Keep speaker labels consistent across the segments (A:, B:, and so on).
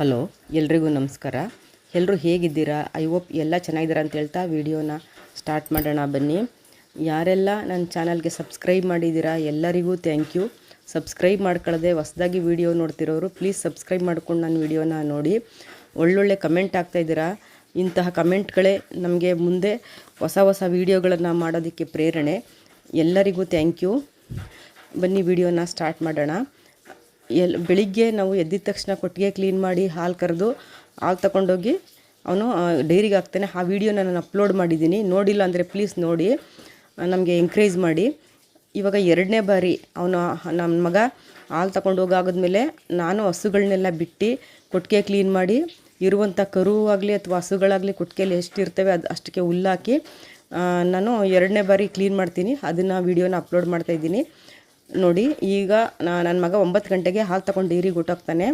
A: Hello, ಎಲ್ರಿಗೂ ನಮಸ್ಕಾರ. ಎಲ್ಲರೂ ಹೇಗಿದ್ದೀರಾ? ಐ ಹೋಪ್ ಎಲ್ಲ ಚೆನ್ನಾಗಿದ್ದೀರಾ ಅಂತ ಹೇಳ್ತಾ ವಿಡಿಯೋನ ಸ್ಟಾರ್ಟ್ ಮಾಡೋಣ ಬನ್ನಿ. ಯಾರೆಲ್ಲ ನನ್ನ ಚಾನಲ್ಗೆ ಸಬ್ಸ್ಕ್ರೈಬ್ ಮಾಡಿದ್ದೀರಾ ಎಲ್ಲರಿಗೂ ಥ್ಯಾಂಕ್ ಯು. ಸಬ್ಸ್ಕ್ರೈಬ್ ಮಾಡ್ಕೊಳ್ಳದೆ ಹೊಸದಾಗಿ ವಿಡಿಯೋ ನೋಡ್ತಿರೋರು ಪ್ಲೀಸ್ ಸಬ್ಸ್ಕ್ರೈಬ್ ಮಾಡ್ಕೊಂಡು ನನ್ನ ವಿಡಿಯೋನ ನೋಡಿ. ಒಳ್ಳೊಳ್ಳೆ ಕಮೆಂಟ್ ಆಗ್ತಾಯಿದ್ದೀರಾ. ಇಂತಹ ಕಮೆಂಟ್ಗಳೇ ನಮಗೆ ಮುಂದೆ ಹೊಸ ಹೊಸ ವೀಡಿಯೋಗಳನ್ನು ಮಾಡೋದಕ್ಕೆ ಪ್ರೇರಣೆ. ಎಲ್ಲರಿಗೂ ಥ್ಯಾಂಕ್ ಯು. ಬನ್ನಿ ವಿಡಿಯೋನ ಸ್ಟಾರ್ಟ್ ಮಾಡೋಣ. ಬೆಳಿಗ್ಗೆ ನಾವು ಎದ್ದಿದ ತಕ್ಷಣ ಕೊಟ್ಟಿಗೆ ಕ್ಲೀನ್ ಮಾಡಿ ಹಾಲು ಕರೆದು ಹಾಲು ತಗೊಂಡೋಗಿ ಅವನು ಡೈರಿಗೆ ಹಾಕ್ತಾನೆ. ಆ ವಿಡಿಯೋನ ನಾನು ಅಪ್ಲೋಡ್ ಮಾಡಿದ್ದೀನಿ. ನೋಡಿಲ್ಲ ಅಂದರೆ ಪ್ಲೀಸ್ ನೋಡಿ, ನಮಗೆ ಎಂಕರೇಜ್ ಮಾಡಿ. ಇವಾಗ 2ನೇ ಬಾರಿ ಅವನು ನನ್ನ ಮಗ ಹಾಲು ತಗೊಂಡೋಗಾದ್ಮೇಲೆ ನಾನು ಹಸುಗಳನ್ನೆಲ್ಲ ಬಿಟ್ಟು ಕೊಟ್ಟಿಗೆ ಕ್ಲೀನ್ ಮಾಡಿ ಇರುವಂಥ ಕರು ಆಗಲಿ ಅಥವಾ ಹಸುಗಳಾಗಲಿ ಕೊಟ್ಟಿಗೆಯಲ್ಲಿ ಎಷ್ಟಿರ್ತವೆ ಅಷ್ಟಕ್ಕೆ ಹುಲ್ಲಾಕಿ ನಾನು 2ನೇ ಬಾರಿ ಕ್ಲೀನ್ ಮಾಡ್ತೀನಿ. ಅದನ್ನು ವಿಡಿಯೋನ ಅಪ್ಲೋಡ್ ಮಾಡ್ತಾಯಿದ್ದೀನಿ ನೋಡಿ. ಈಗ ನನ್ನ ಮಗ 9 ಗಂಟೆಗೆ ಹಾಲು ತಗೊಂಡು ಡೈರಿಗೆ ಹೊಟ್ಟೋಗ್ತಾನೆ.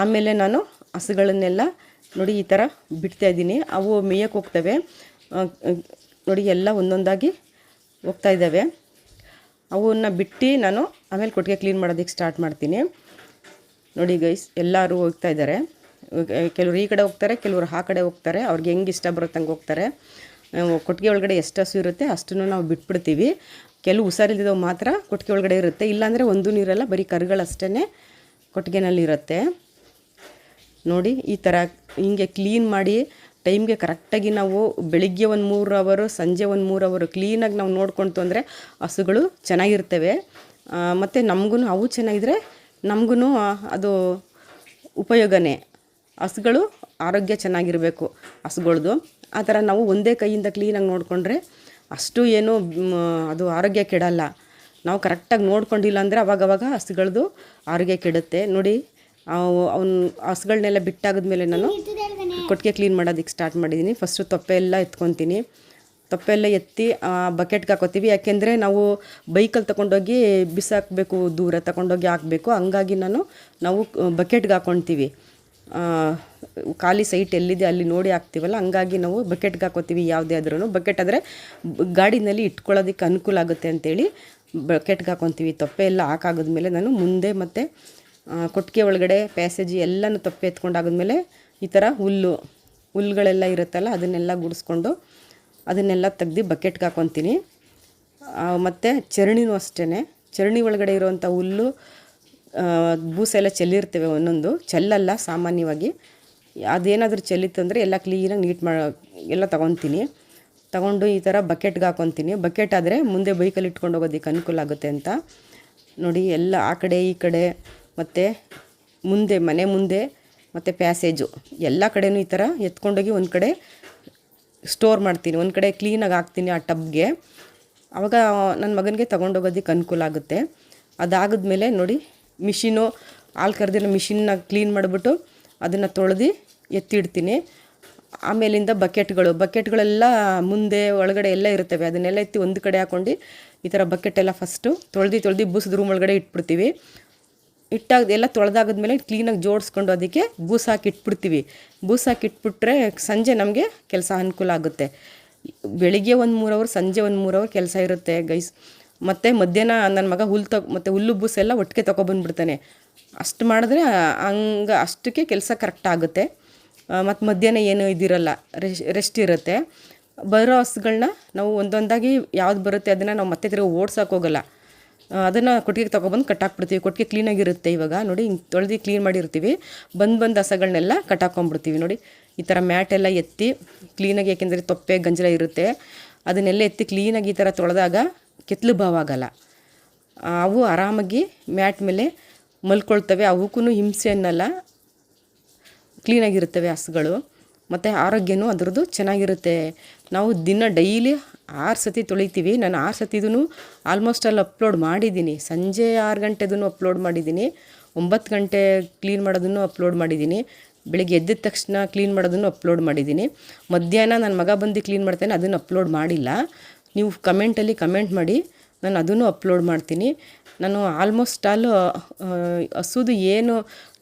A: ಆಮೇಲೆ ನಾನು ಹಸುಗಳನ್ನೆಲ್ಲ ನೋಡಿ ಈ ಥರ ಬಿಡ್ತಾಯಿದ್ದೀನಿ. ಅವು ಮೇಯಕ್ಕೆ ಹೋಗ್ತವೆ ನೋಡಿ, ಎಲ್ಲ ಒಂದೊಂದಾಗಿ ಹೋಗ್ತಾಯಿದ್ದಾವೆ. ಅವನ್ನ ಬಿಟ್ಟು ನಾನು ಆಮೇಲೆ ಕೊಟ್ಟಿಗೆ ಕ್ಲೀನ್ ಮಾಡೋದಕ್ಕೆ ಸ್ಟಾರ್ಟ್ ಮಾಡ್ತೀನಿ. ನೋಡಿ ಗೈಸ್, ಎಲ್ಲರೂ ಹೋಗ್ತಾಯಿದ್ದಾರೆ. ಕೆಲವರು ಈ ಕಡೆ ಹೋಗ್ತಾರೆ, ಕೆಲವರು ಆ ಕಡೆ ಹೋಗ್ತಾರೆ. ಅವ್ರಿಗೆ ಹೆಂಗೆ ಇಷ್ಟ ಬರುತ್ತೆ ಹಂಗೆ ಹೋಗ್ತಾರೆ. ಕೊಟ್ಟಿಗೆ ಒಳಗಡೆ ಎಷ್ಟು ಹಸು ಇರುತ್ತೆ ಅಷ್ಟನ್ನು ನಾವು ಬಿಟ್ಬಿಡ್ತೀವಿ. ಕೆಲವು ಹುಷಾರಿಲ್ದಿದ್ದವು ಮಾತ್ರ ಕೊಟ್ಟಿಗೆ ಒಳಗಡೆ ಇರುತ್ತೆ. ಇಲ್ಲಾಂದರೆ ಒಂದೂ ನೀರೆಲ್ಲ ಬರೀ ಕರುಗಳಷ್ಟೇ ಕೊಟ್ಟಿಗೆನಲ್ಲಿ ಇರುತ್ತೆ ನೋಡಿ. ಈ ಥರ ಹಿಂಗೆ ಕ್ಲೀನ್ ಮಾಡಿ ಟೈಮ್ಗೆ ಕರೆಕ್ಟಾಗಿ ನಾವು ಬೆಳಿಗ್ಗೆ ಒಂದು 3 ಅವರು ಸಂಜೆ ಒಂದು 3 ಅವರು ಕ್ಲೀನಾಗಿ ನಾವು ನೋಡ್ಕೊಳ್ತು ಅಂದರೆ ಹಸುಗಳು ಚೆನ್ನಾಗಿರ್ತವೆ. ಮತ್ತು ನಮಗೂ ಅವು ಚೆನ್ನಾಗಿದ್ರೆ ನಮಗೂ ಅದು ಉಪಯೋಗನೇ. ಹಸುಗಳು ಆರೋಗ್ಯ ಚೆನ್ನಾಗಿರಬೇಕು ಹಸುಗಳ್ದು. ಆ ಥರ ನಾವು ಒಂದೇ ಕೈಯಿಂದ ಕ್ಲೀನಾಗಿ ನೋಡಿಕೊಂಡ್ರೆ ಅಷ್ಟು ಏನು ಅದು ಆರೋಗ್ಯ ಕೆಡಲ್ಲ. ನಾವು ಕರೆಕ್ಟಾಗಿ ನೋಡ್ಕೊಂಡಿಲ್ಲ ಅಂದರೆ ಅವಾಗವಾಗ ಹಸುಗಳದ್ದು ಆರೋಗ್ಯ ಕೆಡುತ್ತೆ ನೋಡಿ. ಅವ್ನು ಹಸುಗಳನ್ನೆಲ್ಲ ಬಿಟ್ಟಾಗಿದ್ಮೇಲೆ ನಾನು ಕೊಟ್ಟಿಗೆ ಕ್ಲೀನ್ ಮಾಡೋದಕ್ಕೆ ಸ್ಟಾರ್ಟ್ ಮಾಡಿದ್ದೀನಿ. ಫಸ್ಟು ತೊಪ್ಪೆ ಎಲ್ಲ ಎತ್ಕೊತೀನಿ. ತೊಪ್ಪೆ ಎಲ್ಲ ಎತ್ತಿ ಬಕೆಟ್ಗೆ ಹಾಕೋತೀವಿ. ಯಾಕೆಂದರೆ ನಾವು ಬೈಕಲ್ಲಿ ತೊಗೊಂಡೋಗಿ ಬಿಸಾಕಬೇಕು, ದೂರ ತೊಗೊಂಡೋಗಿ ಹಾಕಬೇಕು. ಹಂಗಾಗಿ ನಾವು ಬಕೆಟ್ಗೆ ಹಾಕ್ಕೊಳ್ತೀವಿ. ಖಾಲಿ ಸೈಟ್ ಎಲ್ಲಿದೆ ಅಲ್ಲಿ ನೋಡಿ ಹಾಕ್ತೀವಲ್ಲ, ಹಂಗಾಗಿ ನಾವು ಬಕೆಟ್ಗೆ ಹಾಕೋತೀವಿ. ಯಾವುದೇ ಆದ್ರೂ ಬಕೆಟ್ ಆದರೆ ಗಾಡಿನಲ್ಲಿ ಇಟ್ಕೊಳ್ಳೋದಕ್ಕೆ ಅನುಕೂಲ ಆಗುತ್ತೆ ಅಂತೇಳಿ ಬಕೆಟ್ಗೆ ಹಾಕೊತೀವಿ. ತೊಪ್ಪೆ ಎಲ್ಲ ಹಾಕಾಗಿದ್ಮೇಲೆ ನಾನು ಮುಂದೆ ಮತ್ತು ಕೊಟ್ಟಿಗೆ ಒಳಗಡೆ ಪ್ಯಾಸೇಜ್ ಎಲ್ಲನೂ ತೊಪ್ಪೆ ಎತ್ಕೊಂಡಾಗಿದ್ಮೇಲೆ ಈ ಥರ ಹುಲ್ಲುಗಳೆಲ್ಲ ಇರುತ್ತಲ್ಲ ಅದನ್ನೆಲ್ಲ ಗುಡಿಸ್ಕೊಂಡು ಅದನ್ನೆಲ್ಲ ತೆಗ್ದು ಬಕೆಟ್ಗೆ ಹಾಕೊತೀನಿ. ಮತ್ತು ಚರಣಿನೂ ಅಷ್ಟೇ. ಚರಣಿ ಒಳಗಡೆ ಇರುವಂಥ ಹುಲ್ಲು ಬೂಸೆಲ್ಲ ಚೆಲ್ಲಿರ್ತೇವೆ. ಒಂದೊಂದು ಚೆಲ್ಲಲ್ಲ ಸಾಮಾನ್ಯವಾಗಿ. ಅದೇನಾದರೂ ಚೆಲ್ಲಿತ್ತಂದರೆ ಎಲ್ಲ ಕ್ಲೀನಾಗಿ ನೀಟ್ ಎಲ್ಲ ತಗೊಂಡು ಈ ಥರ ಬಕೆಟ್ಗೆ ಹಾಕೊತೀನಿ. ಬಕೆಟ್ ಆದರೆ ಮುಂದೆ ಬೈಕಲ್ಲಿ ಇಟ್ಕೊಂಡು ಹೋಗೋದಕ್ಕೆ ಅನುಕೂಲ ಆಗುತ್ತೆ ಅಂತ ನೋಡಿ. ಎಲ್ಲ ಆ ಕಡೆ ಈ ಕಡೆ ಮತ್ತು ಮುಂದೆ ಮನೆ ಮುಂದೆ ಮತ್ತು ಪ್ಯಾಸೇಜು ಎಲ್ಲ ಕಡೆಯೂ ಈ ಥರ ಎತ್ಕೊಂಡೋಗಿ ಒಂದು ಕಡೆ ಸ್ಟೋರ್ ಮಾಡ್ತೀನಿ. ಒಂದು ಕಡೆ ಕ್ಲೀನಾಗಿ ಹಾಕ್ತೀನಿ ಆ ಟಬ್ಗೆ. ಆವಾಗ ನನ್ನ ಮಗನಿಗೆ ತೊಗೊಂಡೋಗೋದಕ್ಕೆ ಅನುಕೂಲ ಆಗುತ್ತೆ. ಅದಾಗಿದ್ಮೇಲೆ ನೋಡಿ ಮಿಷಿನು ಹಾಲು ಕರೆದಿರೋ ಮಿಷಿನ್ನ ಕ್ಲೀನ್ ಮಾಡಿಬಿಟ್ಟು ಅದನ್ನು ತೊಳೆದು ಎತ್ತಿಡ್ತೀನಿ. ಆಮೇಲಿಂದ ಬಕೆಟ್ಗಳೆಲ್ಲ ಮುಂದೆ ಒಳಗಡೆ ಎಲ್ಲ ಇರ್ತವೆ. ಅದನ್ನೆಲ್ಲ ಎತ್ತಿ ಒಂದು ಕಡೆ ಹಾಕ್ಕೊಂಡು ಈ ಥರ ಬಕೆಟೆಲ್ಲ ಫಸ್ಟು ತೊಳೆದು ಬೂಸದ ರೂಮ್ ಒಳಗಡೆ ಇಟ್ಬಿಡ್ತೀವಿ. ಎಲ್ಲ ತೊಳೆದಾಗಿದ್ಮೇಲೆ ಕ್ಲೀನಾಗಿ ಜೋಡಿಸ್ಕೊಂಡು ಅದಕ್ಕೆ ಬೂಸು ಹಾಕಿ ಇಟ್ಬಿಡ್ತೀವಿ. ಬೂಸು ಹಾಕಿ ಇಟ್ಬಿಟ್ರೆ ಸಂಜೆ ನಮಗೆ ಕೆಲಸ ಅನುಕೂಲ ಆಗುತ್ತೆ. ಬೆಳಿಗ್ಗೆ ಒಂದು 3 ಅವರ್ ಸಂಜೆ ಒಂದು 3 ಅವರ್ ಕೆಲಸ ಇರುತ್ತೆ ಗೈಸ್. ಮತ್ತು ಮಧ್ಯಾಹ್ನ ನನ್ನ ಮಗ ಮತ್ತು ಹುಲ್ಲು ಬೂಸೆಲ್ಲ ಒಟ್ಟಿಗೆ ತೊಗೊಬಂದ್ಬಿಡ್ತಾನೆ. ಅಷ್ಟು ಮಾಡಿದ್ರೆ ಅಷ್ಟಕ್ಕೆ ಕೆಲಸ ಕರೆಕ್ಟ್ ಆಗುತ್ತೆ. ಮತ್ತು ಮಧ್ಯಾಹ್ನ ಏನೂ ಇದಿರಲ್ಲ, ರೆಸ್ಟ್ ಇರುತ್ತೆ. ಬರೋ ಹಸುಗಳನ್ನ ನಾವು ಒಂದೊಂದಾಗಿ ಯಾವ್ದು ಬರುತ್ತೆ ಅದನ್ನು ನಾವು ಮತ್ತೆ ತಿರುಗಿ ಓಡ್ಸೋಕ್ಕೋಗಲ್ಲ. ಅದನ್ನು ಕೊಟ್ಟಿಗೆ ತೊಗೊಬಂದು ಕಟ್ಟಾಕ್ಬಿಡ್ತೀವಿ. ಕೊಟ್ಟಿಗೆ ಕ್ಲೀನಾಗಿರುತ್ತೆ. ಇವಾಗ ನೋಡಿ ಹಿಂಗೆ ತೊಳೆದು ಕ್ಲೀನ್ ಮಾಡಿರ್ತೀವಿ. ಬಂದು ಹಸುಗಳನ್ನೆಲ್ಲ ಕಟ್ಟಾಕ್ಕೊಂಬಿಡ್ತೀವಿ ನೋಡಿ. ಈ ಥರ ಮ್ಯಾಟೆಲ್ಲ ಎತ್ತಿ ಕ್ಲೀನಾಗಿ, ಯಾಕೆಂದರೆ ತೊಪ್ಪೆ ಗಂಜಲ ಇರುತ್ತೆ, ಅದನ್ನೆಲ್ಲ ಎತ್ತಿ ಕ್ಲೀನಾಗಿ ಈ ಥರ ತೊಳೆದಾಗ ಕೆತ್ತಲು ಭಾವ ಆಗಲ್ಲ. ಅವು ಆರಾಮಾಗಿ ಮ್ಯಾಟ್ ಮೇಲೆ ಮಲ್ಕೊಳ್ತವೆ. ಅವಕ್ಕೂ ಹಿಂಸೆ ಅನ್ನಲ್ಲ, ಕ್ಲೀನಾಗಿರ್ತವೆ ಹಸುಗಳು. ಮತ್ತು ಆರೋಗ್ಯನೂ ಅದರದ್ದು ಚೆನ್ನಾಗಿರುತ್ತೆ. ನಾವು ಡೈಲಿ 6 ಸತಿ ತೊಳಿತೀವಿ. ನಾನು 6 ಸತಿದೂ ಆಲ್ಮೋಸ್ಟ್ ಅಲ್ಲಿ ಅಪ್ಲೋಡ್ ಮಾಡಿದ್ದೀನಿ. ಸಂಜೆ 6 ಗಂಟೆದೂ ಅಪ್ಲೋಡ್ ಮಾಡಿದ್ದೀನಿ. 9 ಗಂಟೆ ಕ್ಲೀನ್ ಮಾಡೋದನ್ನು ಅಪ್ಲೋಡ್ ಮಾಡಿದ್ದೀನಿ. ಬೆಳಿಗ್ಗೆ ಎದ್ದಿದ ತಕ್ಷಣ ಕ್ಲೀನ್ ಮಾಡೋದನ್ನು ಅಪ್ಲೋಡ್ ಮಾಡಿದ್ದೀನಿ. ಮಧ್ಯಾಹ್ನ ನನ್ನ ಮಗ ಬಂದು ಕ್ಲೀನ್ ಮಾಡ್ತಾನೆ, ಅದನ್ನು ಅಪ್ಲೋಡ್ ಮಾಡಿಲ್ಲ. ನೀವು ಕಮೆಂಟಲ್ಲಿ ಕಮೆಂಟ್ ಮಾಡಿ, ನಾನು ಅದನ್ನು ಅಪ್ಲೋಡ್ ಮಾಡ್ತೀನಿ. ನಾನು ಆಲ್ಮೋಸ್ಟ್ ಹಸುದು ಏನು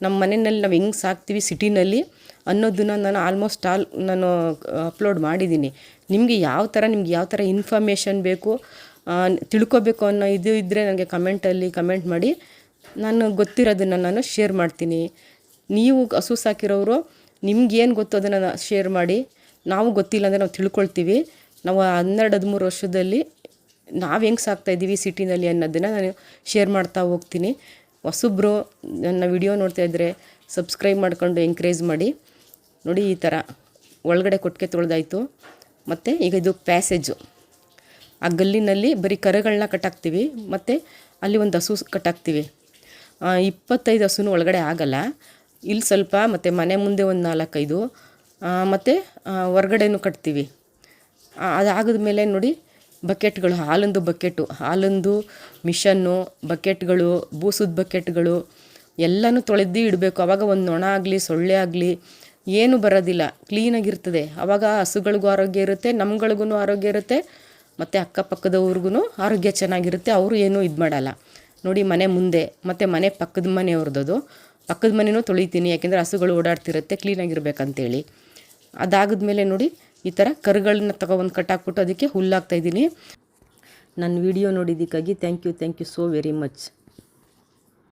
A: ನಮ್ಮ ಮನೆಯಲ್ಲಿ ನಾವು ಹೆಂಗೆ ಸಾಕ್ತೀವಿ ಸಿಟಿನಲ್ಲಿ ಅನ್ನೋದನ್ನು ನಾನು ಆಲ್ಮೋಸ್ಟ್ ನಾನು ಅಪ್ಲೋಡ್ ಮಾಡಿದ್ದೀನಿ. ನಿಮಗೆ ಯಾವ ಥರ ಇನ್ಫಾರ್ಮೇಷನ್ ಬೇಕು, ತಿಳ್ಕೊಬೇಕು ಅನ್ನೋ ಇದ್ದರೆ ನನಗೆ ಕಮೆಂಟಲ್ಲಿ ಕಮೆಂಟ್ ಮಾಡಿ. ನಾನು ಗೊತ್ತಿರೋದನ್ನು ನಾನು ಶೇರ್ ಮಾಡ್ತೀನಿ. ನೀವು ಹಸು ಸಾಕಿರೋರು ನಿಮ್ಗೇನು ಗೊತ್ತು ಅದನ್ನು ಶೇರ್ ಮಾಡಿ. ನಾವು ಗೊತ್ತಿಲ್ಲ ಅಂದರೆ ನಾವು ತಿಳ್ಕೊಳ್ತೀವಿ. ನಾವು 12-13 ವರ್ಷದಲ್ಲಿ ನಾವು ಹೆಂಗೆ ಸಾಕ್ತಾಯಿದ್ದೀವಿ ಸಿಟಿನಲ್ಲಿ ಅನ್ನೋದನ್ನು ನಾನು ಶೇರ್ ಮಾಡ್ತಾ ಹೋಗ್ತೀನಿ. ಹೊಸಬ್ರು ನನ್ನ ವಿಡಿಯೋ ನೋಡ್ತಾ ಇದ್ದರೆ ಸಬ್ಸ್ಕ್ರೈಬ್ ಮಾಡ್ಕೊಂಡು ಎಂಕರೇಜ್ ಮಾಡಿ. ನೋಡಿ ಈ ಥರ ಒಳಗಡೆ ಕೊಟ್ಟಿಗೆ ತೊಳೆದಾಯಿತು. ಮತ್ತು ಈಗ ಇದು ಪ್ಯಾಸೇಜು, ಆ ಗಲ್ಲಿನಲ್ಲಿ ಬರೀ ಕರುಗಳನ್ನ ಕಟ್ಟಾಕ್ತೀವಿ ಮತ್ತು ಅಲ್ಲಿ ಒಂದು ಹಸು ಕಟ್ಟಾಕ್ತೀವಿ. 25 ಹಸುನೂ ಒಳಗಡೆ ಆಗಲ್ಲ. ಇಲ್ಲಿ ಸ್ವಲ್ಪ ಮತ್ತು ಮನೆ ಮುಂದೆ ಒಂದು 4-5 ಮತ್ತು ಹೊರ್ಗಡೆನೂ ಕಟ್ತೀವಿ. ಅದಾಗಿದ್ಮೇಲೆ ನೋಡಿ ಬಕೆಟ್ಗಳು, ಹಾಲೊಂದು ಬಕೆಟು, ಹಾಲೊಂದು ಮಿಷನ್ನು, ಬಕೆಟ್ಗಳು, ಬೂಸದ ಬಕೆಟ್ಗಳು ಎಲ್ಲನೂ ತೊಳೆದು ಇಡಬೇಕು. ಆವಾಗ ಒಂದು ನೊಣ ಆಗಲಿ ಸೊಳ್ಳೆ ಆಗಲಿ ಏನೂ ಬರೋದಿಲ್ಲ, ಕ್ಲೀನಾಗಿರ್ತದೆ. ಆವಾಗ ಹಸುಗಳಿಗೂ ಆರೋಗ್ಯ ಇರುತ್ತೆ, ನಮ್ಗಳಿಗೂ ಆರೋಗ್ಯ ಇರುತ್ತೆ, ಮತ್ತು ಅಕ್ಕಪಕ್ಕದವ್ರಿಗೂ ಆರೋಗ್ಯ ಚೆನ್ನಾಗಿರುತ್ತೆ. ಅವರು ಏನೂ ಇದು ಮಾಡಲ್ಲ. ನೋಡಿ ಮನೆ ಮುಂದೆ ಮತ್ತು ಮನೆ ಪಕ್ಕದ ಮನೆಯವ್ರದ್ದು, ಪಕ್ಕದ ಮನೆಯೂ ತೊಳಿತೀನಿ, ಯಾಕೆಂದರೆ ಹಸುಗಳು ಓಡಾಡ್ತಿರುತ್ತೆ, ಕ್ಲೀನಾಗಿರ್ಬೇಕಂತೇಳಿ. ಅದಾಗಿದ್ಮೇಲೆ ನೋಡಿ ಈ ಥರ ಕರುಗಳನ್ನ ತಗೊಬಂದು ಕಟ್ಟಾಕ್ಬಿಟ್ಟು ಅದಕ್ಕೆ ಹುಲ್ಲಾಕ್ತಾಯಿದ್ದೀನಿ. ನನ್ನ ವಿಡಿಯೋ ನೋಡಿದ್ದಕ್ಕಾಗಿ thank you so very much.